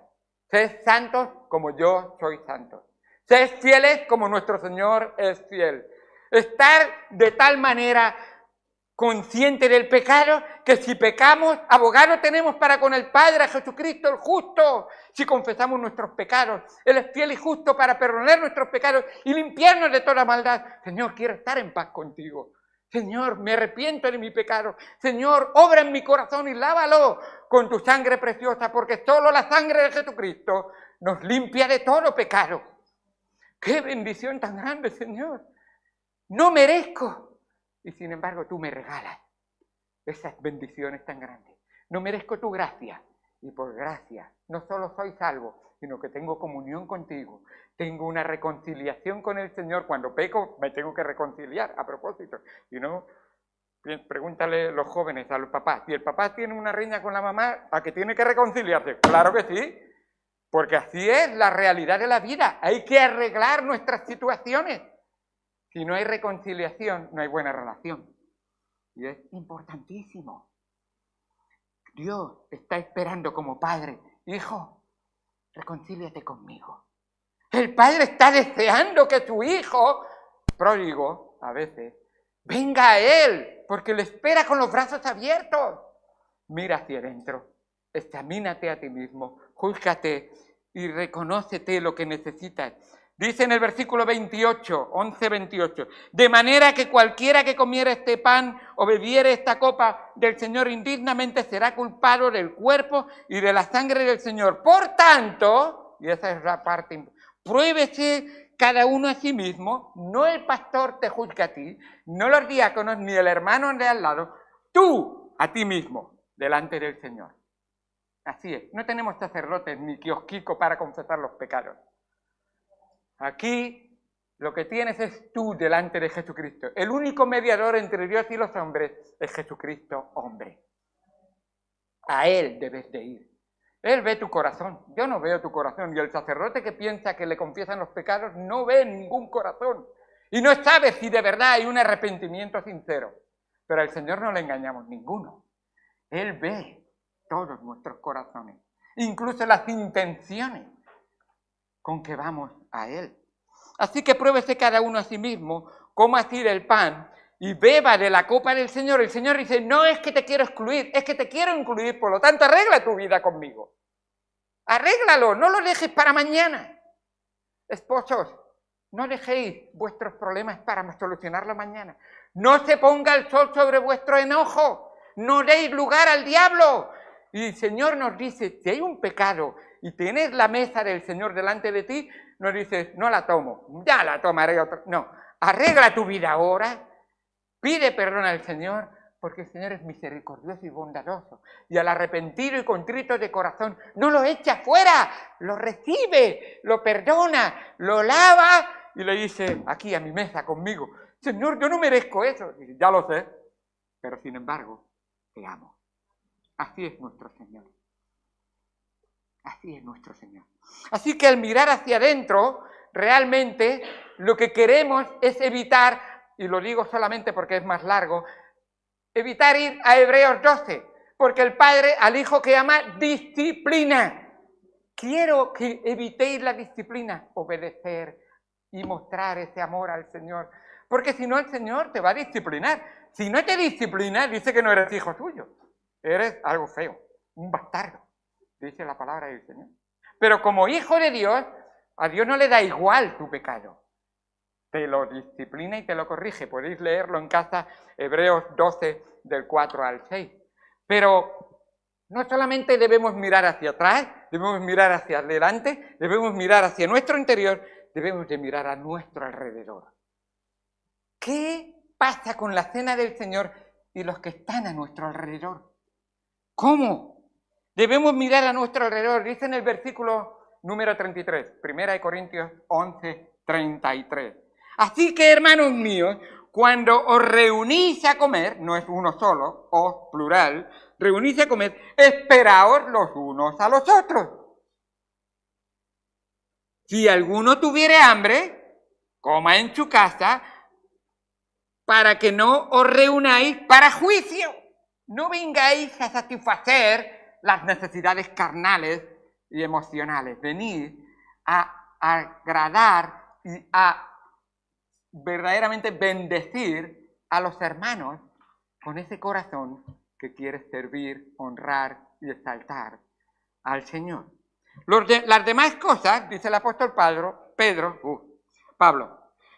S1: Sed santos como yo soy santo. Sed fieles como nuestro Señor es fiel. Estar de tal manera consciente del pecado, que si pecamos, abogado tenemos para con el Padre, a Jesucristo el justo. Si confesamos nuestros pecados, Él es fiel y justo para perdonar nuestros pecados y limpiarnos de toda maldad. Señor, quiero estar en paz contigo. Señor, me arrepiento de mi pecado. Señor, obra en mi corazón y lávalo con tu sangre preciosa, porque solo la sangre de Jesucristo nos limpia de todo pecado. ¡Qué bendición tan grande, Señor! No merezco. Y sin embargo tú me regalas esas bendiciones tan grandes. No merezco tu gracia. Y por gracia no solo soy salvo, sino que tengo comunión contigo. Tengo una reconciliación con el Señor. Cuando peco me tengo que reconciliar, a propósito. Si no, pregúntale a los jóvenes, a los papás. Si el papá tiene una riña con la mamá, ¿a qué tiene que reconciliarse? Claro que sí. Porque así es la realidad de la vida. Hay que arreglar nuestras situaciones. Si no hay reconciliación, no hay buena relación. Y es importantísimo. Dios está esperando como padre. Hijo, reconcíliate conmigo. El padre está deseando que su hijo, pródigo a veces, venga a él, porque le espera con los brazos abiertos. Mira hacia adentro, examínate a ti mismo, júzgate y reconócete lo que necesitas. Dice en el versículo 28, 11-28, de manera que cualquiera que comiera este pan o bebiere esta copa del Señor indignamente será culpado del cuerpo y de la sangre del Señor. Por tanto, y esa es la parte, pruébese cada uno a sí mismo, no el pastor te juzga a ti, no los diáconos ni el hermano de al lado, tú a ti mismo delante del Señor. Así es, no tenemos sacerdotes ni kiosquico para confesar los pecados. Aquí lo que tienes es tú delante de Jesucristo. El único mediador entre Dios y los hombres es Jesucristo, hombre. A Él debes de ir. Él ve tu corazón. Yo no veo tu corazón. Y el sacerdote que piensa que le confiesan los pecados no ve ningún corazón. Y no sabe si de verdad hay un arrepentimiento sincero. Pero al Señor no le engañamos ninguno. Él ve todos nuestros corazones. Incluso las intenciones con que vamos a Él. Así que pruébese cada uno a sí mismo, coma así del pan y beba de la copa del Señor. El Señor dice, no es que te quiero excluir, es que te quiero incluir, por lo tanto arregla tu vida conmigo. Arréglalo, no lo dejes para mañana. Esposos, no dejéis vuestros problemas para solucionarlo mañana. No se ponga el sol sobre vuestro enojo, no deis lugar al diablo. Y el Señor nos dice, si hay un pecado y tienes la mesa del Señor delante de ti, nos dices, no la tomo, ya la tomaré otra. No, arregla tu vida ahora, pide perdón al Señor, porque el Señor es misericordioso y bondadoso. Y al arrepentido y contrito de corazón, no lo echa fuera, lo recibe, lo perdona, lo lava y le dice, aquí a mi mesa conmigo, Señor, yo no merezco eso. Y dice, ya lo sé, pero sin embargo, te amo. Así es nuestro Señor. Así es nuestro Señor. Así que al mirar hacia adentro, realmente lo que queremos es evitar, y lo digo solamente porque es más largo, evitar ir a Hebreos 12, porque el Padre al Hijo que ama disciplina. Quiero que evitéis la disciplina, obedecer y mostrar ese amor al Señor, porque si no el Señor te va a disciplinar. Si no te disciplina, dice que no eres hijo suyo, eres algo feo, un bastardo. Dice la palabra del Señor. Pero como hijo de Dios, a Dios no le da igual tu pecado. Te lo disciplina y te lo corrige. Podéis leerlo en casa, Hebreos 12, del 4 al 6. Pero no solamente debemos mirar hacia atrás, debemos mirar hacia adelante, debemos mirar hacia nuestro interior, debemos de mirar a nuestro alrededor. ¿Qué pasa con la cena del Señor y los que están a nuestro alrededor? ¿Cómo? Debemos mirar a nuestro alrededor, dice en el versículo número 33, 1 Corintios 11, 33. Así que, hermanos míos, cuando os reunís a comer, no es uno solo, os plural, reunís a comer, esperaos los unos a los otros. Si alguno tuviere hambre, coma en su casa, para que no os reunáis para juicio. No vengáis a satisfacer las necesidades carnales y emocionales. Venid a agradar y a verdaderamente bendecir a los hermanos con ese corazón que quiere servir, honrar y exaltar al Señor. Las demás cosas, dice el apóstol Pablo,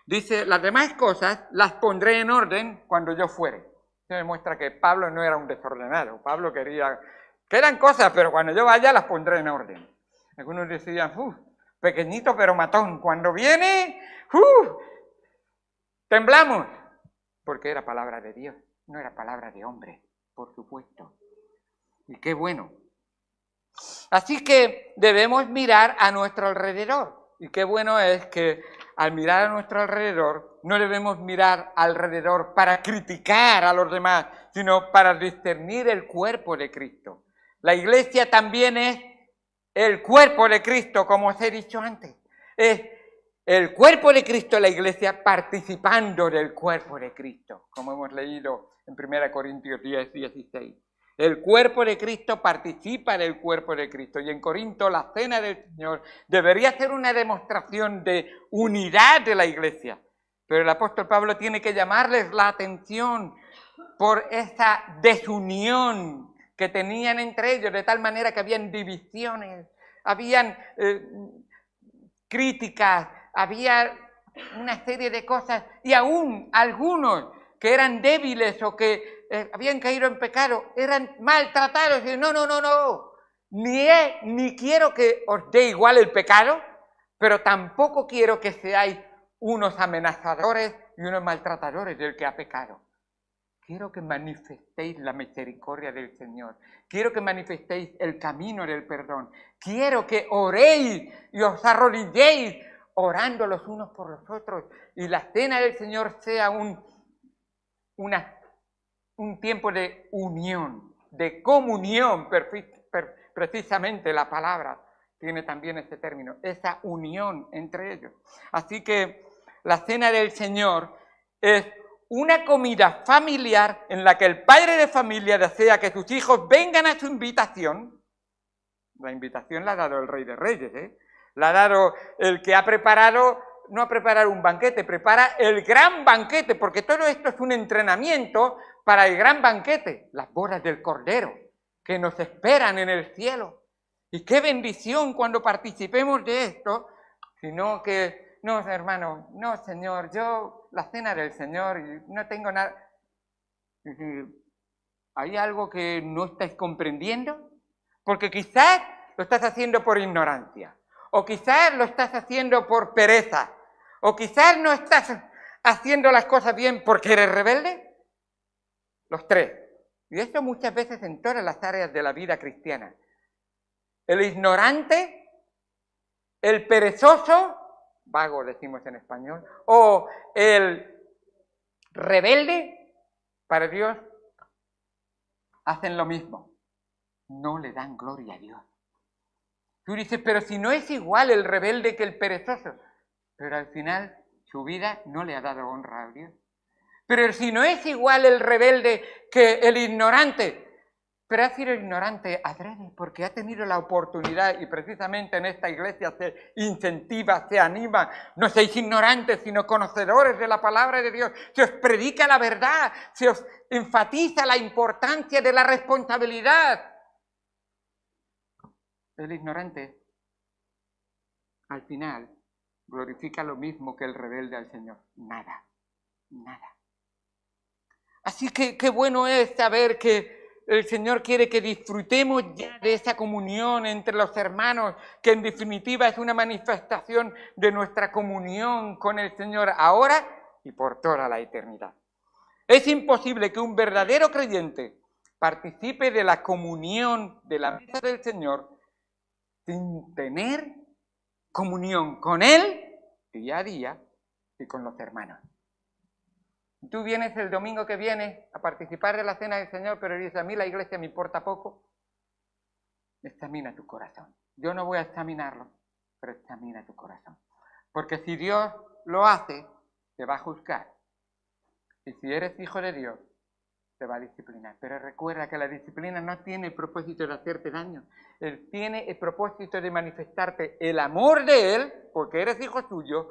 S1: dice, las demás cosas las pondré en orden cuando yo fuere. Eso demuestra que Pablo no era un desordenado. Pablo quedan cosas, pero cuando yo vaya las pondré en orden. Algunos decían, pequeñito pero matón. Cuando viene, temblamos. Porque era palabra de Dios, no era palabra de hombre, por supuesto. Y qué bueno. Así que debemos mirar a nuestro alrededor. Y qué bueno es que al mirar a nuestro alrededor, no debemos mirar alrededor para criticar a los demás, sino para discernir el cuerpo de Cristo. La iglesia también es el cuerpo de Cristo, como os he dicho antes. Es el cuerpo de Cristo, la iglesia, participando del cuerpo de Cristo, como hemos leído en 1 Corintios 10, 16. El cuerpo de Cristo participa del cuerpo de Cristo. Y en Corinto la cena del Señor debería ser una demostración de unidad de la iglesia. Pero el apóstol Pablo tiene que llamarles la atención por esa desunión que tenían entre ellos, de tal manera que habían divisiones, habían críticas, había una serie de cosas, y aún algunos que eran débiles o que habían caído en pecado, eran maltratados. Y no, ni quiero que os dé igual el pecado, pero tampoco quiero que seáis unos amenazadores y unos maltratadores del que ha pecado. Quiero que manifestéis la misericordia del Señor. Quiero que manifestéis el camino del perdón. Quiero que oréis y os arrodilléis orando los unos por los otros, y la cena del Señor sea un tiempo de unión, de comunión, precisamente la palabra tiene también este término, esa unión entre ellos. Así que la cena del Señor es una comida familiar en la que el padre de familia desea que sus hijos vengan a su invitación. La invitación la ha dado el Rey de Reyes, la ha dado el que ha preparado, no ha preparado un banquete, prepara el gran banquete, porque todo esto es un entrenamiento para el gran banquete, las bodas del Cordero, que nos esperan en el cielo. Y qué bendición cuando participemos de esto, sino que, no, hermano, no, Señor, yo, la cena del Señor, no tengo nada. ¿Hay algo que no estáis comprendiendo? Porque quizás lo estás haciendo por ignorancia, o quizás lo estás haciendo por pereza, o quizás no estás haciendo las cosas bien porque eres rebelde. Los tres. Y esto muchas veces en todas las áreas de la vida cristiana. El ignorante, el perezoso, vago decimos en español, o el rebelde, para Dios, hacen lo mismo. No le dan gloria a Dios. Tú dices, pero si no es igual el rebelde que el perezoso, pero al final su vida no le ha dado honra a Dios. Pero si no es igual el rebelde que el ignorante, pero ha sido ignorante adrede porque ha tenido la oportunidad, y precisamente en esta iglesia se incentiva, se anima, no seáis ignorantes sino conocedores de la palabra de Dios, se os predica la verdad, se os enfatiza la importancia de la responsabilidad. El ignorante al final glorifica lo mismo que el rebelde al Señor, nada, nada. Así que qué bueno es saber que el Señor quiere que disfrutemos ya de esa comunión entre los hermanos, que en definitiva es una manifestación de nuestra comunión con el Señor ahora y por toda la eternidad. Es imposible que un verdadero creyente participe de la comunión de la mesa del Señor sin tener comunión con Él día a día y con los hermanos. Tú vienes el domingo que viene a participar de la cena del Señor, pero dices, a mí la iglesia me importa poco. Examina tu corazón. Yo no voy a examinarlo, pero examina tu corazón. Porque si Dios lo hace, te va a juzgar. Y si eres hijo de Dios, te va a disciplinar. Pero recuerda que la disciplina no tiene el propósito de hacerte daño. Él tiene el propósito de manifestarte el amor de Él, porque eres hijo suyo.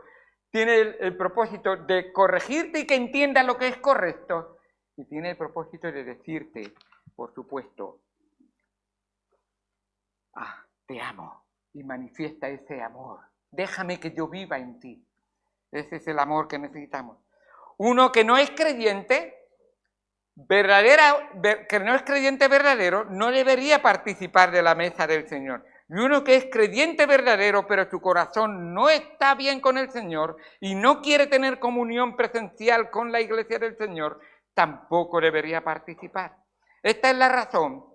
S1: Tiene el propósito de corregirte y que entiendas lo que es correcto. Y tiene el propósito de decirte, por supuesto, te amo. Y manifiesta ese amor. Déjame que yo viva en ti. Ese es el amor que necesitamos. Uno que no es creyente verdadero, no debería participar de la mesa del Señor. Y uno que es creyente verdadero, pero su corazón no está bien con el Señor y no quiere tener comunión presencial con la iglesia del Señor, tampoco debería participar. Esta es la razón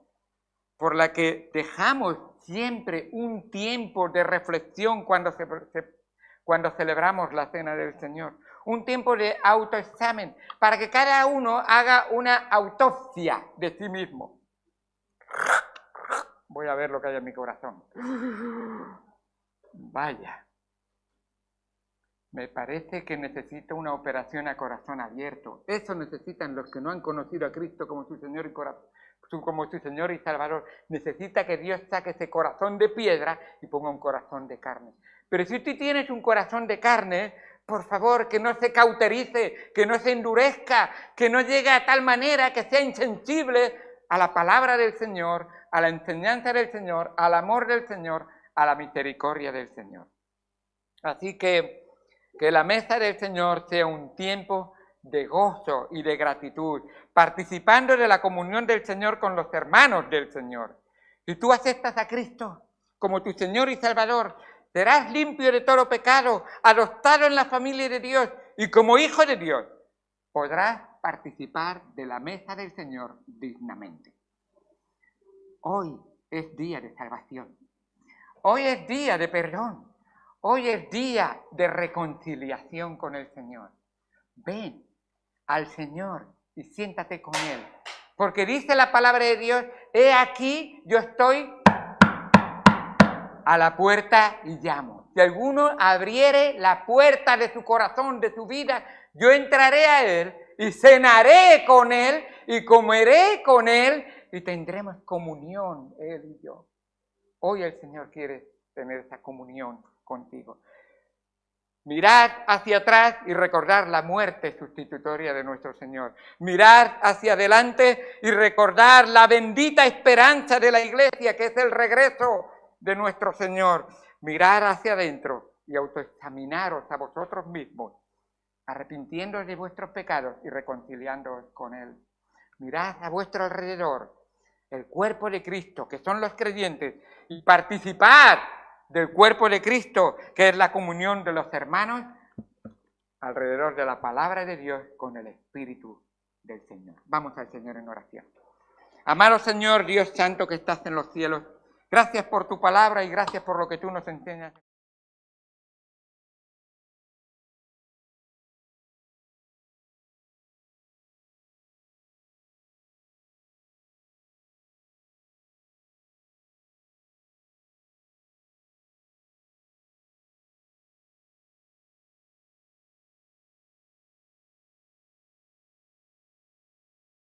S1: por la que dejamos siempre un tiempo de reflexión cuando celebramos la cena del Señor. Un tiempo de autoexamen, para que cada uno haga una autopsia de sí mismo. Voy a ver lo que hay en mi corazón. Vaya, me parece que necesito una operación a corazón abierto. Eso necesitan los que no han conocido a Cristo como su Señor y Salvador. Necesita que Dios saque ese corazón de piedra y ponga un corazón de carne. Pero si tú tienes un corazón de carne, por favor, que no se cauterice, que no se endurezca, que no llegue a tal manera que sea insensible a la palabra del Señor, a la enseñanza del Señor, al amor del Señor, a la misericordia del Señor. Así que la mesa del Señor sea un tiempo de gozo y de gratitud, participando de la comunión del Señor con los hermanos del Señor. Si tú aceptas a Cristo como tu Señor y Salvador, serás limpio de todo pecado, adoptado en la familia de Dios y como hijo de Dios podrás participar de la mesa del Señor dignamente. Hoy es día de salvación. Hoy es día de perdón. Hoy es día de reconciliación con el Señor. Ven al Señor y siéntate con Él. Porque dice la palabra de Dios, he aquí, yo estoy a la puerta y llamo. Si alguno abriere la puerta de su corazón, de su vida, yo entraré a Él y cenaré con Él y comeré con Él y tendremos comunión, Él y yo. Hoy el Señor quiere tener esa comunión contigo. Mirad hacia atrás y recordar la muerte sustitutoria de nuestro Señor. Mirad hacia adelante y recordar la bendita esperanza de la Iglesia, que es el regreso de nuestro Señor. Mirad hacia adentro y autoexaminaros a vosotros mismos, arrepintiéndoos de vuestros pecados y reconciliándoos con Él. Mirad a vuestro alrededor el cuerpo de Cristo, que son los creyentes, y participad del cuerpo de Cristo, que es la comunión de los hermanos, alrededor de la palabra de Dios con el Espíritu del Señor. Vamos al Señor en oración. Amado Señor, Dios santo que estás en los cielos, gracias por tu palabra y gracias por lo que tú nos enseñas.